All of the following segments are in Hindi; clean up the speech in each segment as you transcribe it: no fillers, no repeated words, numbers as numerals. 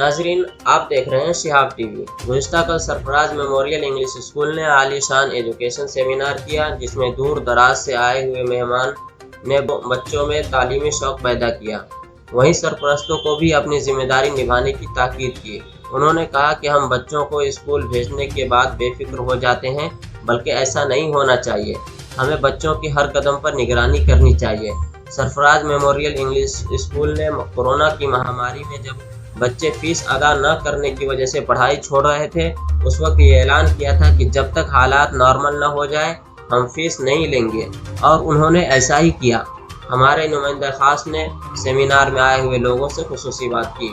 नाजरीन, आप देख रहे हैं शिहाब टीवी। गुज़िश्ता कल सरफराज मेमोरियल इंग्लिश स्कूल ने आलीशान एजुकेशन सेमिनार किया, जिसमें दूर दराज से आए हुए मेहमान ने बच्चों में तालीमी शौक पैदा किया। वहीं सरपरस्तों को भी अपनी जिम्मेदारी निभाने की ताकीद की। उन्होंने कहा कि हम बच्चों को स्कूल भेजने के बाद बेफिक्र हो जाते हैं, बल्कि ऐसा नहीं होना चाहिए। हमें बच्चों की हर कदम पर निगरानी करनी चाहिए। सरफराज मेमोरियल इंग्लिश स्कूल ने कोरोना की महामारी में जब बच्चे फीस अदा न करने की वजह से पढ़ाई छोड़ रहे थे, उस वक्त ये ऐलान किया था कि जब तक हालात नॉर्मल न हो जाए हम फीस नहीं लेंगे, और उन्होंने ऐसा ही किया। हमारे नुमाइंदा खास ने सेमिनार में आए हुए लोगों से खुसूसी बात की।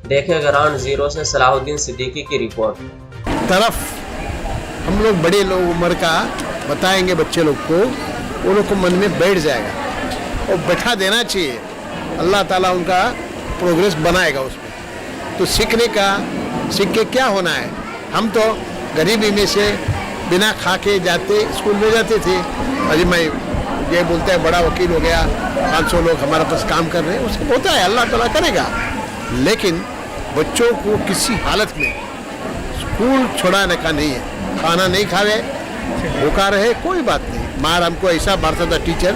देखें ग्राउंड जीरो से सलाहुद्दीन सिद्दीकी की रिपोर्ट। तरफ हम लोग बड़े लोग उम्र का बताएंगे बच्चे लोग को, वो लोग को मन में बैठ जाएगा और बैठा देना चाहिए। अल्लाह ताला उनका प्रोग्रेस बनाएगा उसमें। तो सीख के क्या होना है। हम तो गरीबी में से बिना खा के जाते स्कूल में जाते थे। अरे मैं ये बोलता है बड़ा वकील हो गया, 500 लोग हमारे पास काम कर रहे हैं, उसको होता है, अल्लाह ताला करेगा। लेकिन बच्चों को किसी हालत में स्कूल छोड़ाने का नहीं है। खाना नहीं खावे, भूखा रहे, कोई बात नहीं। मार हमको ऐसा मारता था टीचर,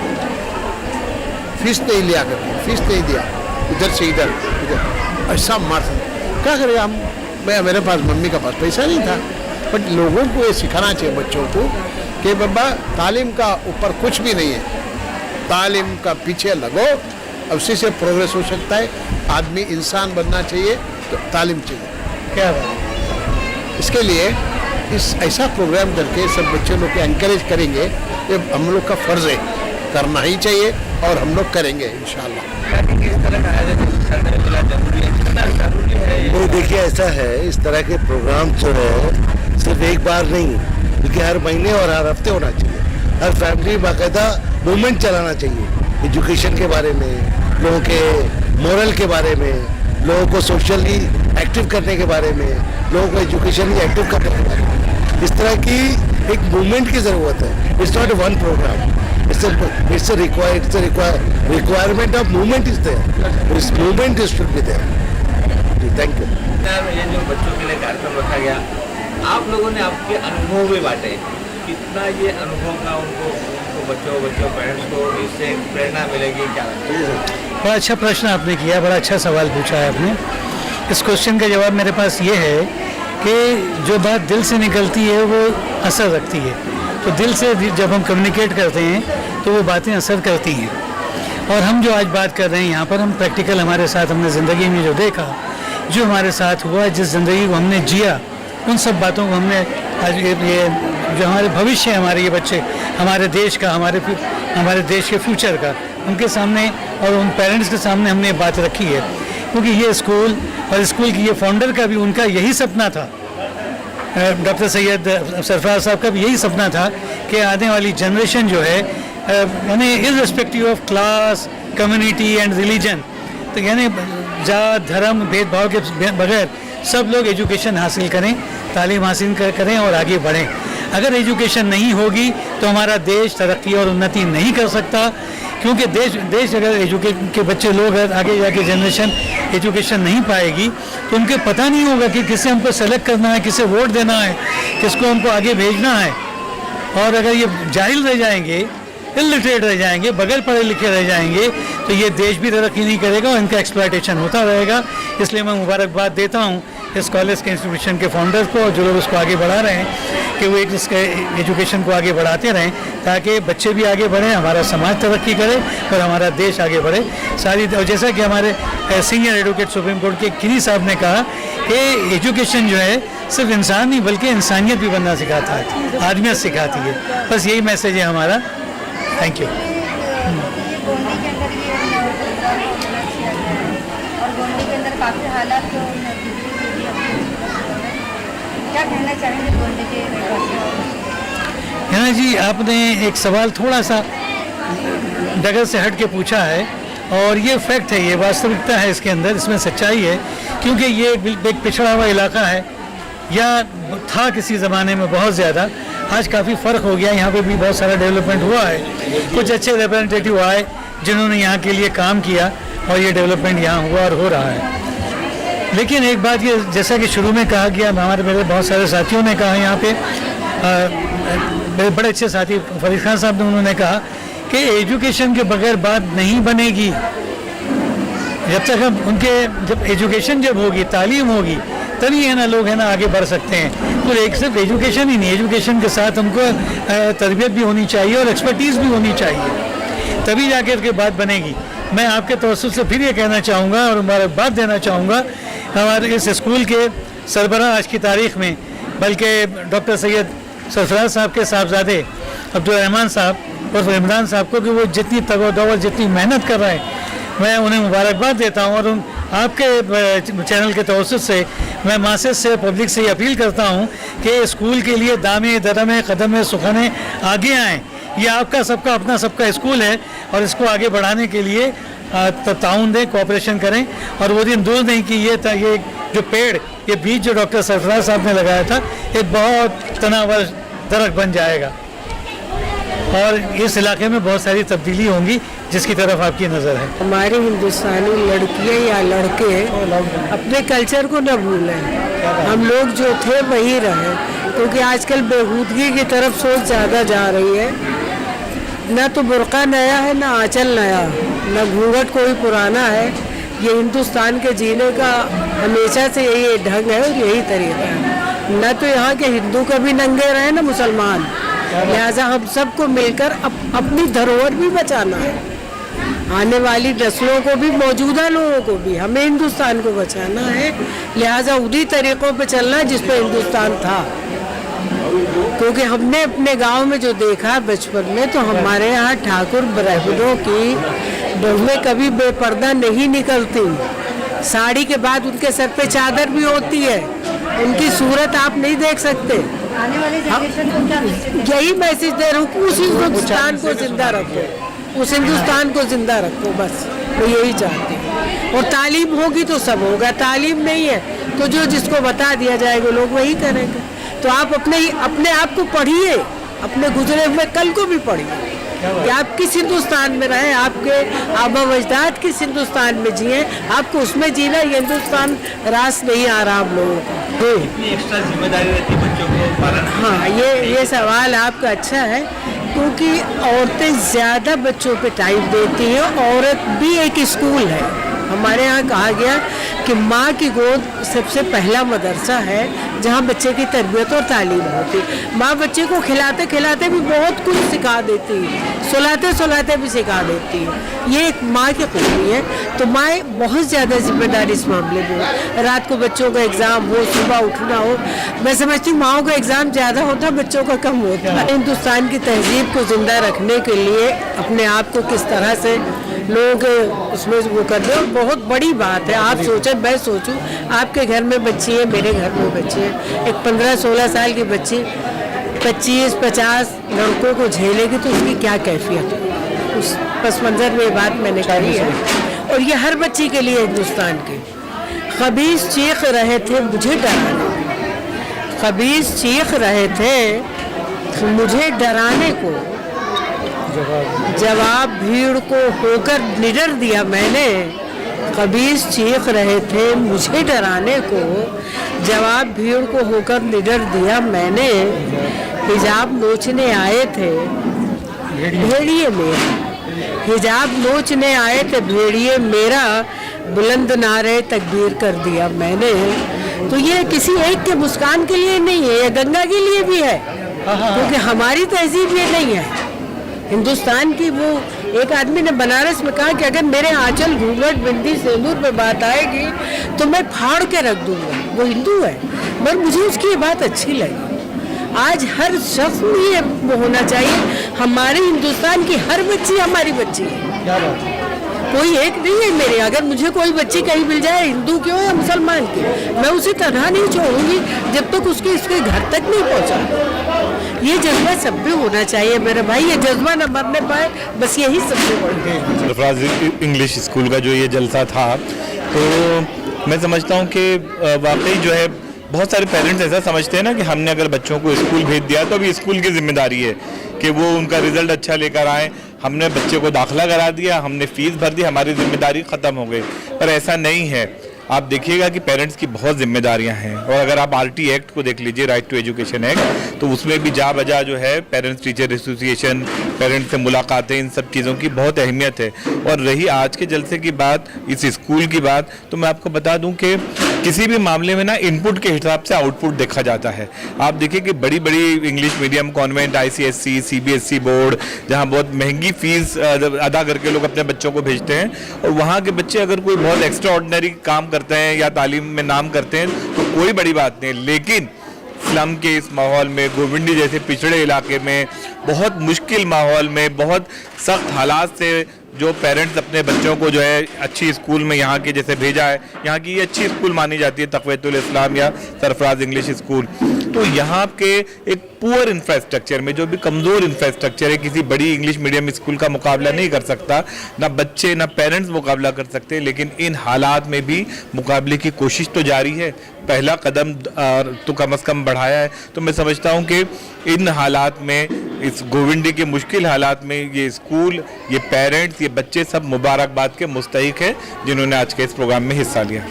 फीस नहीं लिया करके, फीस नहीं दिया, इधर से इधर ऐसा मारता था। क्या करें हम, मेरे पास मम्मी का पास पैसा नहीं था। बट लोगों को ये सिखाना चाहिए बच्चों को कि बाबा तालीम का ऊपर कुछ भी नहीं है, तालीम का पीछे लगो, उसी से प्रोग्रेस हो सकता है। आदमी इंसान बनना चाहिए तो तालीम चाहिए। क्या बात, इसके लिए इस ऐसा प्रोग्राम करके सब बच्चे लोग को एनकरेज करेंगे, ये हम लोग का फर्ज है, करना ही चाहिए और हम लोग करेंगे इंशाल्लाह। वो देखिए ऐसा है, इस तरह के प्रोग्राम जो है सिर्फ एक बार नहीं, बल्कि हर महीने और हर हफ्ते होना चाहिए। हर फैमिली बाकायदा मूवमेंट चलाना चाहिए एजुकेशन के बारे में, लोगों के मोरल के बारे में, लोगों को सोशली एक्टिव करने के बारे में, लोगों को एजुकेशनली एक्टिव करने के बारे में। इस तरह की एक मूवमेंट की ज़रूरत है। It's not one program, it's a requirement of movement is there. This movement is should be there. Thank you. ये जो बच्चों के लिए कार्यक्रम रखा गया, आप लोगों ने आपके अनुभव भी बांटे, कितना ये अनुभव का उनको बच्चों पेरेंट्स को इससे प्रेरणा मिलेगी क्या? बड़ा अच्छा प्रश्न आपने किया, बड़ा अच्छा सवाल पूछा है आपने। इस क्वेश्चन का जवाब मेरे पास ये है कि जो बात दिल से निकलती है वो असर रखती है। तो दिल से जब हम कम्युनिकेट करते हैं तो वो बातें असर करती हैं। और हम जो आज बात कर रहे हैं यहाँ पर, हम प्रैक्टिकल हमारे साथ हमने ज़िंदगी में जो देखा, जो हमारे साथ हुआ, जिस ज़िंदगी को हमने जिया, उन सब बातों को हमने आज ये जो हमारे भविष्य है, हमारे ये बच्चे, हमारे देश का, हमारे देश के फ्यूचर का, उनके सामने और उन पेरेंट्स के सामने हमने बात रखी है। क्योंकि ये स्कूल और स्कूल की ये फाउंडर का भी उनका यही सपना था, डॉक्टर सैयद सरफराज साहब का भी यही सपना था कि आने वाली जनरेशन जो है, यानी irrespective of class, community and religion, तो यानी जात धर्म भेदभाव के बगैर सब लोग एजुकेशन हासिल करें, तालीम हासिल करें और आगे बढ़ें। अगर एजुकेशन नहीं होगी तो हमारा देश तरक्की और उन्नति नहीं कर सकता। क्योंकि देश अगर एजुकेशन के बच्चे लोग आगे जाके जनरेशन एजुकेशन नहीं पाएगी तो उनके पता नहीं होगा कि किसे हमको सेलेक्ट करना है, किसे वोट देना है, किसको हमको आगे भेजना है। और अगर ये जाहिल रह जाएंगे, इलिटरेट रह जाएंगे, बगैर पढ़े लिखे रह जाएंगे, तो ये देश भी तरक्की नहीं करेगा और इनका एक्सप्लॉयटेशन होता रहेगा। इसलिए मैं मुबारकबाद देता हूँ इस कॉलेज के इंस्टीट्यूशन के फाउंडर को, जो लोग उसको आगे बढ़ा रहे हैं, कि वो एक इसके एजुकेशन को आगे बढ़ाते रहें, ताकि बच्चे भी आगे बढ़ें, हमारा समाज तरक्की करे और हमारा देश आगे बढ़े। और जैसा कि हमारे सीनियर एडवोकेट सुप्रीम कोर्ट के किनी साहब ने कहा कि एजुकेशन जो है सिर्फ इंसान नहीं बल्कि इंसानियत भी बनना सिखाता है, आदमियत सिखाती है। बस यही मैसेज है हमारा। Thank you. क्या कहना चाहेंगे गोंडे के है ना जी, आपने एक सवाल थोड़ा सा डगर से हट के पूछा है, और ये फैक्ट है, ये वास्तविकता है, इसके अंदर इसमें सच्चाई है। क्योंकि ये एक पिछड़ा हुआ इलाका है, या था किसी ज़माने में बहुत ज़्यादा, आज काफ़ी फ़र्क हो गया। यहाँ पे भी बहुत सारा डेवलपमेंट हुआ है, कुछ अच्छे रिप्रेजेंटेटिव आए जिन्होंने यहाँ के लिए काम किया और ये डेवलपमेंट यहाँ हुआ और हो रहा है। लेकिन एक बात ये, जैसा कि शुरू में कहा गया, हमारे मेरे बहुत सारे साथियों ने कहा यहाँ पे, मेरे बड़े अच्छे साथी फरीद खान साहब ने, उन्होंने कहा कि एजुकेशन के बगैर बात नहीं बनेगी। जब तक हम उनके जब एजुकेशन जब होगी, तालीम होगी, तभी है ना लोग है ना आगे बढ़ सकते हैं। तो एक सिर्फ एजुकेशन ही नहीं, एजुकेशन के साथ हमको तरबियत भी होनी चाहिए और एक्सपर्टीज़ भी होनी चाहिए, तभी जाके उसके बात बनेगी। मैं आपके तवज्जुह से फिर ये कहना चाहूँगा और मुबारकबाद देना चाहूँगा हमारे इस स्कूल के सरबराह आज की तारीख़ में, बल्कि डॉक्टर सैयद सरफराज साहब के साहबजादे अब्दुल रहमान साहब और इमरान साहब को, कि वो जितनी तगोदो जितनी मेहनत कर रहे हैं, मैं उन्हें मुबारकबाद देता हूँ। और उन आपके चैनल के तवज्जुह से मैं मासेस से, पब्लिक से ये अपील करता हूँ कि स्कूल के लिए दामे दरमे कदम सुखाने आगे आएँ। ये आपका सबका अपना सबका स्कूल है और इसको आगे बढ़ाने के लिए ताउन दें, कोऑपरेशन करें। और वो दिन दूर नहीं कि ये जो पेड़, ये बीज जो डॉक्टर सरफराज साहब ने लगाया था, एक बहुत तनावर दरख्त बन जाएगा और इस इलाके में बहुत सारी तब्दीली होंगी, जिसकी तरफ आपकी नज़र है। हमारी हिंदुस्तानी लड़कियां या लड़के अपने कल्चर को न भूलें, हम लोग जो थे वही रहे, क्योंकि आजकल बेहूदगी की तरफ सोच ज़्यादा जा रही है। न तो बुर्का नया है, न आंचल नया, न घूंघट कोई पुराना है। ये हिंदुस्तान के जीने का हमेशा से यही ढंग है और यही तरीका है। न तो यहाँ के हिंदू कभी नंगे रहे, न मुसलमान। लिहाजा हम सबको मिलकर अपनी धरोहर भी बचाना है, आने वाली नस्लों को भी, मौजूदा लोगों को भी, हमें हिंदुस्तान को बचाना है। लिहाजा उन्हीं तरीक़ों पे चलना है जिस पे हिंदुस्तान था, क्योंकि हमने अपने गांव में जो देखा बचपन में, तो हमारे यहाँ ठाकुर ब्राह्मणों की बहुएं कभी बेपर्दा नहीं निकलती। साड़ी के बाद उनके सर पे चादर भी होती है, उनकी सूरत आप नहीं देख सकते। आने वाले जनरेशन को क्या मैसेज? यही मैसेज दे रहा हूँ, उस हिंदुस्तान को जिंदा रखो, उस हिंदुस्तान को जिंदा रखो, बस मैं यही चाहती हूँ। और तालीम होगी तो सब होगा, तालीम नहीं है तो जो जिसको बता दिया जाएगा लोग वही करेंगे। तो आप अपने आप को पढ़िए, अपने गुजरे हुए कल को भी पढ़िए कि आप किस हिंदुस्तान में रहे, आपके आबा अजदाद किस हिंदुस्तान में जिए, आपको उसमें जीना। ये हिंदुस्तान रास नहीं आ रहा हम लोगों को। कितनी एक्स्ट्रा जिम्मेदारी रहती है बच्चों को पालन? हाँ, ये सवाल आपका अच्छा है, क्योंकि औरतें ज़्यादा बच्चों पे टाइम देती हैं। औरत भी एक स्कूल है। हमारे यहाँ कहा गया कि माँ की गोद सबसे पहला मदरसा है जहाँ बच्चे की तरबियत और तालीम होती। माँ बच्चे को खिलाते खिलाते भी बहुत कुछ सिखा देती है, सुलाते सुलाते भी सिखा देती है। ये एक माँ की खूबी है। तो माँ बहुत ज़्यादा जिम्मेदारी इस मामले में हो। रात को बच्चों का एग्ज़ाम हो, सुबह उठना हो, मैं समझती हूँ माँओं का एग्ज़ाम ज़्यादा होता, बच्चों का कम होता। हिंदुस्तान की तहजीब को ज़िंदा रखने के लिए अपने आप को किस तरह से लोग उसमें वो कर दे, और बहुत बड़ी बात है। आप सोचें, मैं सोचूं, आपके घर में बच्ची है, मेरे घर में बच्ची है, एक 15-16 साल की बच्ची 25-50 लड़कों को झेलेगी तो उसकी क्या कैफियत है। उस पस मंज़र में ये बात मैंने कही है, और ये हर बच्ची के लिए हिंदुस्तान की। खबीस चीख रहे थे मुझे डराने, खबीस चीख रहे थे मुझे डराने को, जवाब भीड़ को होकर निडर दिया मैंने। खबीस चीख रहे थे मुझे डराने को, जवाब भीड़ को होकर निडर दिया मैंने। हिजाब नोचने आए थे भेड़िए मेरा, हिजाब नोचने आए थे भेड़िए मेरा, बुलंद नारे तकबीर कर दिया मैंने। तो ये किसी एक के मुस्कान के लिए नहीं है, ये गंगा के लिए भी है, क्योंकि हमारी तहजीब ये नहीं है हिंदुस्तान की। वो एक आदमी ने बनारस में कहा कि अगर मेरे आंचल घूंघट बिंदी सिंदूर पे बात आएगी तो मैं फाड़ के रख दूंगा। वो हिंदू है, मगर मुझे उसकी ये बात अच्छी लगी। आज हर शख्स में ये होना चाहिए, हमारे हिंदुस्तान की हर बच्ची हमारी बच्ची है। क्या बात है? कोई एक नहीं है मेरे। अगर मुझे कोई बच्ची कहीं मिल जाए, हिंदू की हो या मुसलमान की, मैं उसे तनहा नहीं छोड़ूंगी जब तक उसके इसके घर तक नहीं पहुंचा। ये जज्बा सब में होना चाहिए मेरे भाई, ये जज्बा न मरने पाए, बस यही सबसे बड़ी है। सरफराज इंग्लिश स्कूल का जो ये जलसा था, तो मैं समझता हूँ कि वाकई जो है बहुत सारे पेरेंट्स ऐसा समझते हैं ना कि हमने अगर बच्चों को स्कूल भेज दिया तो अभी स्कूल की जिम्मेदारी है कि वो उनका रिजल्ट अच्छा लेकर आए। हमने बच्चे को दाखिला करा दिया, हमने फ़ीस भर दी, हमारी जिम्मेदारी ख़त्म हो गई। पर ऐसा नहीं है। आप देखिएगा कि पेरेंट्स की बहुत जिम्मेदारियां हैं। और अगर आप आरटी एक्ट को देख लीजिए, राइट टू एजुकेशन एक्ट, तो उसमें भी जा बजा जो है पेरेंट्स टीचर एसोसिएशन, पेरेंट्स से मुलाकातें, इन सब चीज़ों की बहुत अहमियत है। और रही आज के जलसे की बात, इस स्कूल की बात, तो मैं आपको बता दूं कि किसी भी मामले में ना इनपुट के हिसाब से आउटपुट देखा जाता है। आप देखिए कि बड़ी बड़ी English medium convent, ICSC, CBSE board, जहां बहुत महंगी फीस अदा करके लोग अपने बच्चों को भेजते हैं, और वहां के बच्चे अगर कोई बहुत एक्स्ट्रा ऑर्डिनरी काम करते हैं या तालीम में नाम करते हैं तो कोई बड़ी बात नहीं। लेकिन स्लम के इस माहौल में, गोविंदी जैसे पिछड़े इलाके में, बहुत मुश्किल माहौल में, बहुत सख्त हालात से जो पेरेंट्स अपने बच्चों को जो है अच्छी स्कूल में यहाँ के जैसे भेजा है, यहाँ की ये अच्छी स्कूल मानी जाती है तक़वियतुल इस्लाम या सरफराज इंग्लिश स्कूल, तो यहाँ के एक पुअर इंफ्रास्ट्रक्चर में, जो भी कमज़ोर इंफ्रास्ट्रक्चर है, किसी बड़ी इंग्लिश मीडियम स्कूल का मुकाबला नहीं कर सकता, ना बच्चे ना पेरेंट्स मुकाबला कर सकते। लेकिन इन हालात में भी मुकाबले की कोशिश तो जारी है, पहला कदम तो कम से कम बढ़ाया है। तो मैं समझता हूँ कि इन हालात में, इस गोविंदी के मुश्किल हालात में, ये स्कूल, ये पेरेंट्स, ये बच्चे सब मुबारकबाद के मुस्तहिक हैं जिन्होंने आज के इस प्रोग्राम में हिस्सा लिया।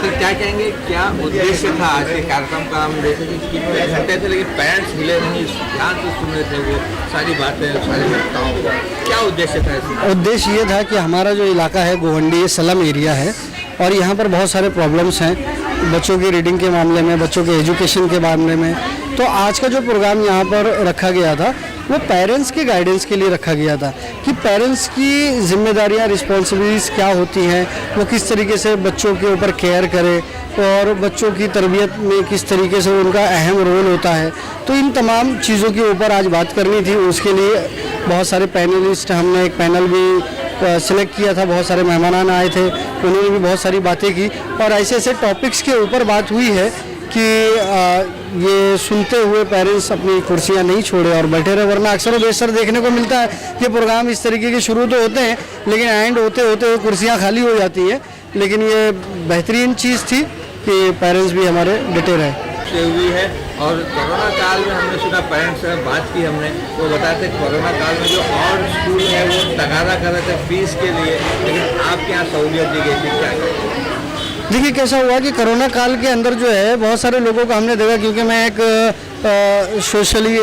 सर क्या कहेंगे, क्या उद्देश्य था आज के कार्यक्रम का? हम देखे कि कितने घंटे थे लेकिन पेरेंट्स हिले नहीं, ध्यान से सुन रहे थे वो सारी बातें, सारी घटनाओं को। क्या उद्देश्य था इसमें? उद्देश्य ये था कि हमारा जो इलाका है गोवंडी, ये स्लम एरिया है और यहाँ पर बहुत सारे प्रॉब्लम्स हैं बच्चों की रीडिंग के मामले में, बच्चों के एजुकेशन के मामले में। तो आज का जो प्रोग्राम यहाँ पर रखा गया था वो पेरेंट्स के गाइडेंस के लिए रखा गया था कि पेरेंट्स की जिम्मेदारियाँ, रिस्पॉन्सिबिलिटीज़ क्या होती हैं, वो किस तरीके से बच्चों के ऊपर केयर करें और बच्चों की तरबियत में किस तरीके से उनका अहम रोल होता है। तो इन तमाम चीज़ों के ऊपर आज बात करनी थी। उसके लिए बहुत सारे पैनलिस्ट, हमने एक पैनल भी सिलेक्ट किया था, बहुत सारे मेहमान आए थे, उन्होंने भी बहुत सारी बातें की और ऐसे ऐसे टॉपिक्स के ऊपर बात हुई है कि ये सुनते हुए पेरेंट्स अपनी कुर्सियां नहीं छोड़े और बैठे रहे। वरना अक्सर बेशतर देखने को मिलता है कि प्रोग्राम इस तरीके के शुरू तो होते हैं लेकिन एंड होते होते कुर्सियां खाली हो जाती हैं। लेकिन ये बेहतरीन चीज़ थी कि पेरेंट्स भी हमारे डटे रहे। हुई है और कोरोना काल में हमने सुना, पेरेंट्स से बात की हमने, वो बताते कोरोना काल में जो और स्कूल है वो तगादा कर रहे थे फीस के लिए, लेकिन आपके यहाँ सहूलियत दी गई थी। क्या देखिए कैसा हुआ कि कोरोना काल के अंदर जो है बहुत सारे लोगों को हमने देखा, क्योंकि मैं एक सोशली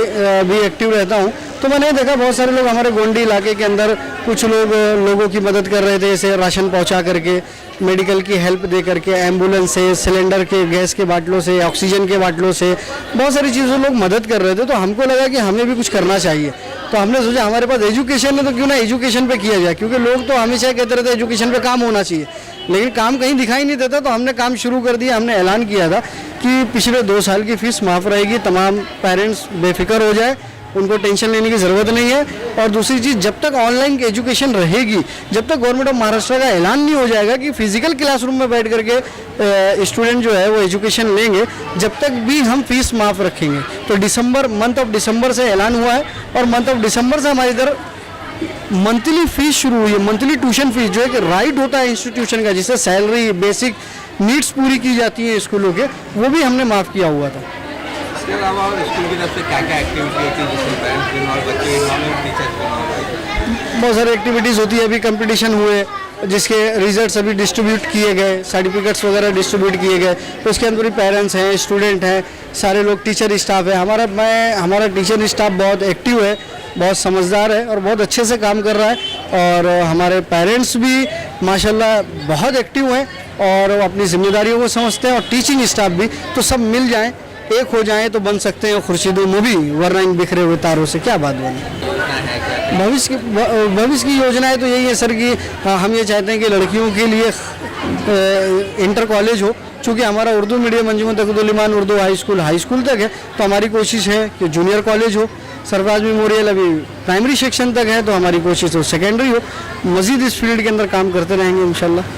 भी एक्टिव रहता हूँ, तो मैंने देखा बहुत सारे लोग हमारे गोंडी इलाके के अंदर, कुछ लोग लोगों की मदद कर रहे थे, जैसे राशन पहुँचा करके, मेडिकल की हेल्प दे करके, एम्बुलेंस से, सिलेंडर के गैस के बाटलों से, ऑक्सीजन के बाटलों से, बहुत सारी चीज़ों लोग मदद कर रहे थे। तो हमको लगा कि हमें भी कुछ करना चाहिए। तो हमने सोचा हमारे पास एजुकेशन है तो क्यों ना एजुकेशन पे किया जाए, क्योंकि लोग तो हमेशा कहते रहते एजुकेशन पे काम होना चाहिए, लेकिन काम कहीं दिखाई नहीं देता। तो हमने काम शुरू कर दिया। हमने ऐलान किया था कि पिछले 2 साल की फ़ीस माफ़ रहेगी, तमाम पेरेंट्स बेफिक्र हो जाए, उनको टेंशन लेने की ज़रूरत नहीं है। और दूसरी चीज़, जब तक ऑनलाइन एजुकेशन रहेगी, जब तक गवर्नमेंट ऑफ महाराष्ट्र का ऐलान नहीं हो जाएगा कि फिजिकल क्लासरूम में बैठ करके स्टूडेंट जो है वो एजुकेशन लेंगे, जब तक भी हम फीस माफ़ रखेंगे। तो मंथ ऑफ दिसंबर से ऐलान हुआ है और मंथ ऑफ दिसंबर से हमारी इधर मंथली फीस शुरू हुई है। मंथली ट्यूशन फीस जो एक राइट होता है इंस्टीट्यूशन का, जिससे सैलरी, बेसिक नीड्स पूरी की जाती है स्कूलों के, वो भी हमने माफ़ किया हुआ था। इसके अलावा और स्कूल की तरफ से क्या क्या एक्टिविटी होती है जिसमें पेरेंट्स इन्वॉल्व, बच्चे इन्वॉल्व, टीचर्स इन्वॉल्व? बहुत सारे एक्टिविटीज़ होती है। अभी कंपटीशन हुए जिसके रिजल्ट्स अभी डिस्ट्रीब्यूट किए गए, सर्टिफिकेट्स वगैरह डिस्ट्रीब्यूट किए गए। तो उसके अंदर भी पेरेंट्स हैं, स्टूडेंट हैं, सारे लोग, टीचर स्टाफ है। हमारा टीचर स्टाफ बहुत एक्टिव है, बहुत समझदार है और बहुत अच्छे से काम कर रहा है। और हमारे पेरेंट्स भी माशाल्लाह बहुत एक्टिव हैं और अपनी जिम्मेदारियों को समझते हैं। और टीचिंग स्टाफ भी, तो सब मिल जाएं, एक हो जाएं तो बन सकते हैं खुर्शीद मूवी, वरना इन बिखरे हुए तारों से क्या बात बने। भविष्य की योजनाएं तो यही है सर कि हम ये चाहते हैं कि लड़कियों के लिए इंटर कॉलेज हो। चूँकि हमारा उर्दू मीडियम अंजुमन तक़वियतुल ईमान उर्दू हाई स्कूल तक है, तो हमारी कोशिश है कि जूनियर कॉलेज हो। सरफराज मेमोरियल अभी प्राइमरी सेक्शन तक है, तो हमारी कोशिश हो सेकेंडरी हो। मज़ीद इस फील्ड के अंदर काम करते रहेंगे इंशाल्लाह।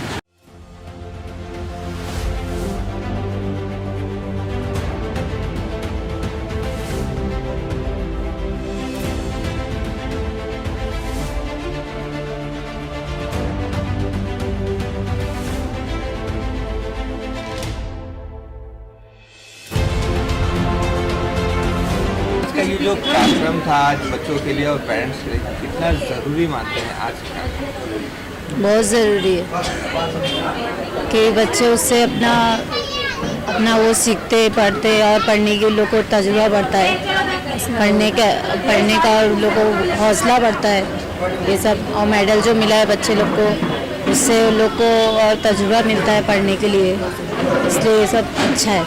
ये जो कार्यक्रम था आज बच्चों के लिए और पेरेंट्स के लिए, कितना ज़रूरी मानते हैं आज का? बहुत ज़रूरी है कि बच्चे उससे अपना वो सीखते पढ़ते और पढ़ने के लोग को तजुर्बा बढ़ता है, पढ़ने का लोग को हौसला बढ़ता है ये सब। और मेडल जो मिला है बच्चे लोग को, उससे लोग को और तजुर्बा मिलता है पढ़ने के लिए, इसलिए ये सब अच्छा है।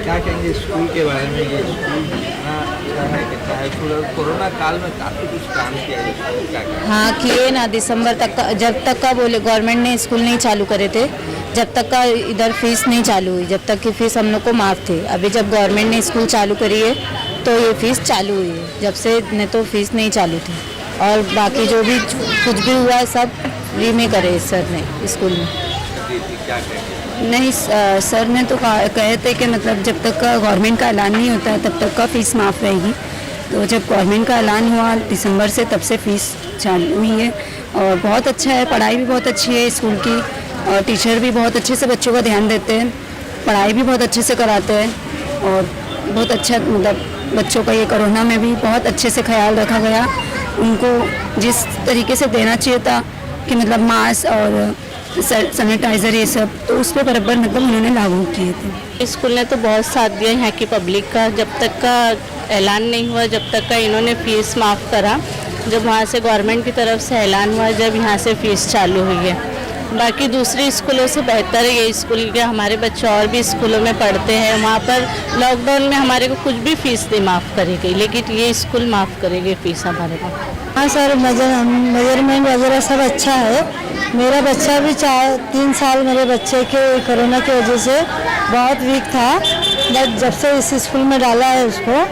क्या कहेंगे स्कूल के बारे में? ये स्कूल कितना अच्छा है, कितना है स्कूल? कोरोना काल में काफ़ी कुछ काम किया है स्कूल का। हाँ किए ना, दिसंबर तक का, जब तक का बोले गवर्नमेंट ने स्कूल नहीं चालू करे थे, जब तक का इधर फीस नहीं चालू हुई, जब तक की फ़ीस हम लोग को माफ़ थी। अभी जब गवर्नमेंट ने स्कूल चालू करी है तो ये फ़ीस चालू हुई है, जब से नहीं तो फीस नहीं चालू थी। और बाकी जो भी कुछ भी हुआ है सब फ्री में करे सर ने स्कूल में। क्या कहेंगे? नहीं सर ने तो कहे थे कि मतलब जब तक का गवर्नमेंट का ऐलान नहीं होता है तब तक का फ़ीस माफ़ रहेगी। तो जब गवर्नमेंट का ऐलान हुआ दिसंबर से, तब से फ़ीस चालू हुई है और बहुत अच्छा है। पढ़ाई भी बहुत अच्छी है स्कूल की और टीचर भी बहुत अच्छे से बच्चों का ध्यान देते हैं, पढ़ाई भी बहुत अच्छे से कराते हैं और बहुत अच्छा मतलब बच्चों का ये कोरोना में भी बहुत अच्छे से ख्याल रखा गया। उनको जिस तरीके से देना चाहिए था कि मतलब मास्क और सैनिटाइज़र ये सब, तो उस पर बराबर मतलब उन्होंने लागू किए थे। स्कूल ने तो बहुत साथ दिया यहाँ की पब्लिक का। जब तक का ऐलान नहीं हुआ, जब तक का इन्होंने फ़ीस माफ़ करा, जब वहाँ से गवर्नमेंट की तरफ से ऐलान हुआ, जब यहाँ से फ़ीस चालू हुई है। बाकी दूसरे स्कूलों से बेहतर है ये स्कूल के। हमारे बच्चे और भी स्कूलों में पढ़ते हैं, वहाँ पर लॉकडाउन में हमारे को कुछ भी फ़ीस नहीं माफ़ करेगी, लेकिन ये स्कूल माफ़ करेगी फ़ीस हमारे को। हाँ सर, मेजरमेंट वगैरह सब अच्छा है। मेरा बच्चा भी 3 साल मेरे बच्चे के कोरोना की वजह से बहुत वीक था, बट जब से इस स्कूल में डाला है उसको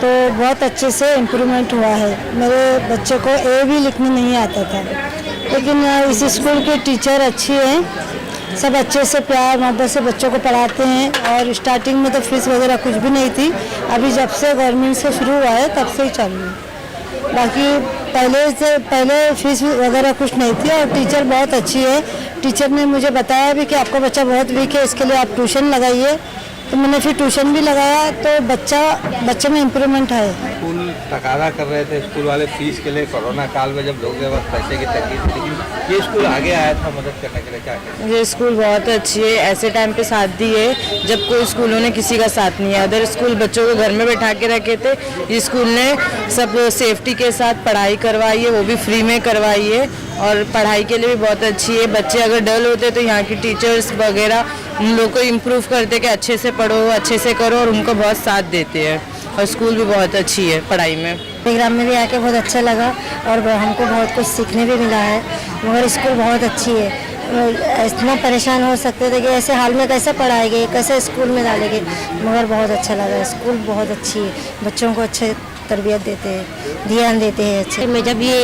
तो बहुत अच्छे से इम्प्रूवमेंट हुआ है। मेरे बच्चे को ए भी लिखने नहीं आता था, लेकिन इस स्कूल के टीचर अच्छी हैं, सब अच्छे से प्यार मोहब्बत से बच्चों को पढ़ाते हैं। और स्टार्टिंग में तो फीस वगैरह कुछ भी नहीं थी, अभी जब से गवर्नमेंट से शुरू हुआ है तब से ही चालू है। बाकी पहले फीस वगैरह कुछ नहीं थी और टीचर बहुत अच्छी है। टीचर ने मुझे बताया भी कि आपका बच्चा बहुत वीक है, इसके लिए आप ट्यूशन लगाइए, तो मैंने फिर ट्यूशन भी लगाया तो बच्चे में इम्प्रूवमेंट है। स्कूल तकादा कर रहे थे स्कूल वाले फीस के लिए कोरोना काल में, जब लोगों के पास पैसे की तकलीफ थी, लेकिन ये स्कूल आगे आया था मदद करने के लिए। क्या ये स्कूल बहुत अच्छी है, ऐसे टाइम पे साथ दी है जब कोई स्कूलों ने किसी का साथ नहीं है। अदर स्कूल बच्चों को घर में बैठा के रखे थे, इस स्कूल ने सब सेफ्टी के साथ पढ़ाई करवाई है, वो भी फ्री में करवाई है और पढ़ाई के लिए भी बहुत अच्छी है। बच्चे अगर डल होते तो यहाँ की टीचर्स वगैरह उन लोग को इम्प्रूव करते कि अच्छे से पढ़ो, अच्छे से करो, और उनको बहुत साथ देते हैं। और स्कूल भी बहुत अच्छी है पढ़ाई में। प्रोग्राम में भी आके बहुत अच्छा लगा और हमको बहुत कुछ सीखने भी मिला है, मगर स्कूल बहुत अच्छी है। इतना परेशान हो सकते थे कि ऐसे हाल में कैसे पढ़ाएंगे, कैसे स्कूल में डालेंगे, मगर बहुत अच्छा लगा। स्कूल बहुत अच्छी है, बच्चों को अच्छे तरबियत देते हैं, ध्यान देते हैं अच्छे। मैं जब ये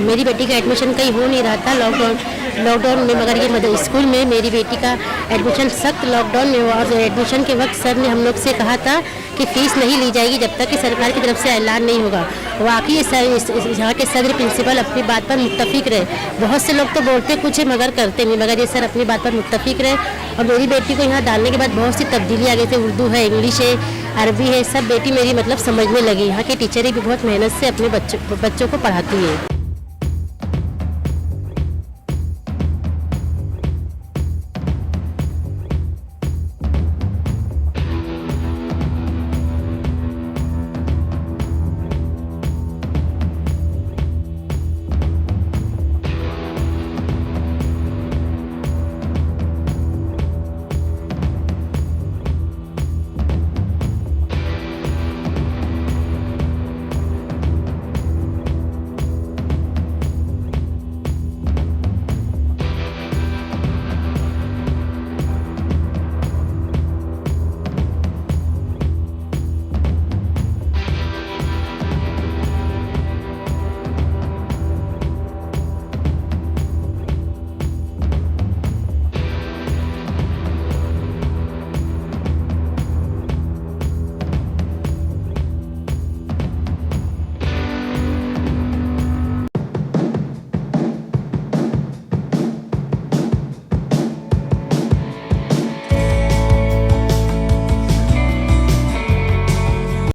मेरी बेटी का एडमिशन कहीं हो नहीं रहा था लॉकडाउन में, मगर ये स्कूल में मेरी बेटी का एडमिशन सख्त लॉकडाउन में हुआ और एडमिशन के वक्त सर ने हम लोग से कहा था कि फ़ीस नहीं ली जाएगी जब तक कि सरकार की तरफ से ऐलान नहीं होगा। वाकई यहाँ के सदर प्रिंसिपल अपनी बात पर मुत्तफिक रहे। बहुत से लोग तो बोलते कुछ है मगर करते नहीं, मगर ये सर अपनी बात पर मुत्तफिक रहे और मेरी बेटी को यहाँ डालने के बाद बहुत सी तब्दीली आ गई थी। उर्दू है, इंग्लिश है, अरबी है, सब बेटी मेरी मतलब समझने लगी। यहाँ की टीचरें भी बहुत मेहनत से अपने बच्चों को पढ़ाती है।